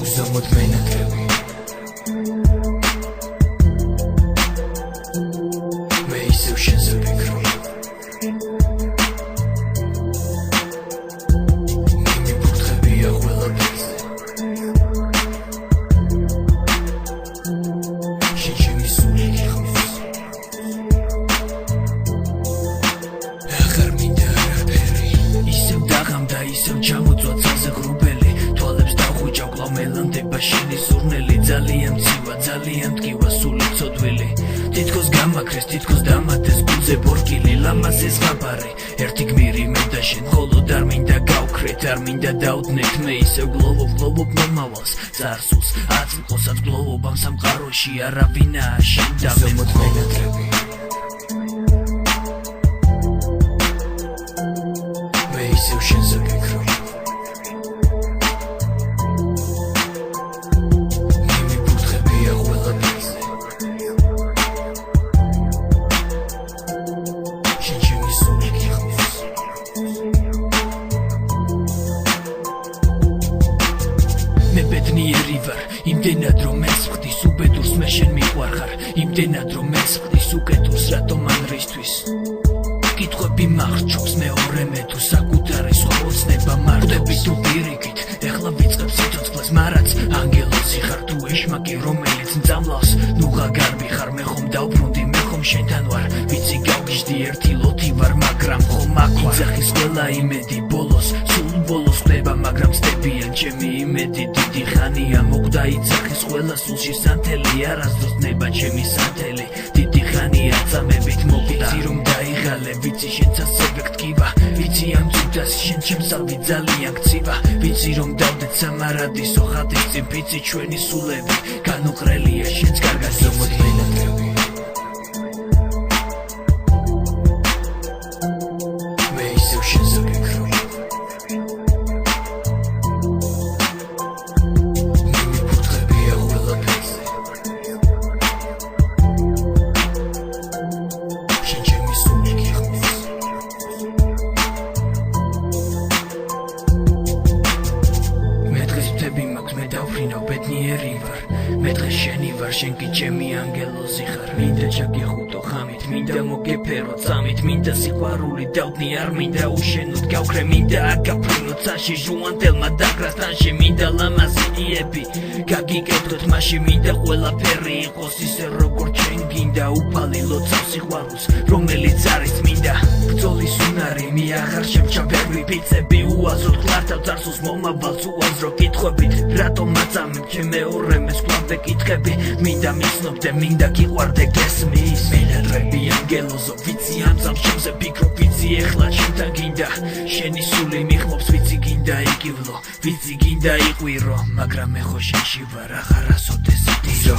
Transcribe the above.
Uzamot menadrebi Me isev shenze fikrom Nimi purtxebia ყველაფერზე შენ ჩემი სული გიხმის აღარ მინდა არაფერი ისევ დაღამდა ისევ ჩამოწვა ცაზე ღრუბელი თვალებს დავხვიჭავ კვლავ მელანდება შენი სურნელი ძალიან მცირვა ძალიან მტკივა სული ცოდვილი თითქოს გამაქრეს თითქოს დამატეს გულზე ბორკილი ლამაზ ეს ხაბარი ერთი გმირი მე და შენ მხოლოდ არ მინდა გავქრეთ არ მინდა დავდნეთ მე ისევ გლოვობ მომავალს წარსულს აწმყოსაც გლოვობ ამ სამყაროში არავინაა შენ და მე მენადრები მე ისევ შენზე ვფიქრობ ნიმი ფურთხებია ყველაფერზე შენ ჩემი სული გიხმის მე ბედნიერი ვარ იმდენად რომ მეც ვხდის უბედურს მე შენ მიყვარხარ იმდენად რომ მეც ვხდის უკეთურს რატომ ან რისთვის კითხვები მახრჩობს მეორე მე თუ საკუთარი სხვა ოცნება მარტები თუ პირიქით ეხლა ვიწყებ სიცოცხლეს მარაც ანგელოზი ხარ თუ ეშმაკი რომელიც მწამლავს ნუღა გარბი ხარ მე ხომ დავბრუნდი მე ხომ შენთან ვარ ვიცი გავგიჟდი ერთი ლოთი ვარ მაგრამ ხომ აქვარ იძახის ყველა იმედი ბოლოს სულ ბოლოს ხდება მაგრამ ცდებიან ჩემი იმედი დიდი ხანია მოკვდა იძახის ყველა სულში სანთელი არასდროს ნება ჩემი სანთელი დიდი ხანია წამებით მოკვდა ვიცი რომ დაიღალე ვიცი შენც ასევე გტკივა ვიცი ამ წუთას შენ ჩემსალვი ძალიან გცივა ვიცი რომ დავდეთ სამარადისო ხატის წინ ვიცი ჩვენი სულები განუყრელია შენც კარგად ზომოთ მენადრები მე ისევ შენზე ვფიქრობ ნიმი ფურთხებია ყველაფერზე შენ ჩემი სული გიხმის მე დღეს ვთები მაქვს მე დავფრინავ ბედნიერი ვარ მე დღეს შენი ვარ შენ კი ჩემი ანგელოზი ხარ მინდა ჩაგეხუტო ხამით მინდა მოგეფერო წამით მინდა სიყვარული დავდნი არ მინდა უშენოდ გავქრე მინდა აგაფრინო ცაში ჟუანტელმა დაგრას თანში მინდა ლამაზი იები გაგიკეთოთ მაშინ მინდა ყველაფერი იყოს ისე როგორ ჩვენ გინდა უფალი ლოცავს სიყვარულს რომელიც არის მინდა ბრძოლის უნარი მე აღარ შევჩავ ვიფიცები უაზროდ ხლართავ წარსულს მომავალს უაზრო კითხვებით რატომ აწამებ ჩემ მეორე მეს კვლავ ვეკითხები მინდა მიცნობდე მინდა გიყვარდე გესმის მენადრები ანგელოზო ვიცი ამ წამს ჩემზე ფიქრობ ვიცი ეხლა ჩემთან გინდა შენი სული მიხმობს ვიცი გინდა იკივლო ვიცი გინდა იყვირო მაგრამ მე ხო შენში ვარ აღარასოდეს იტირო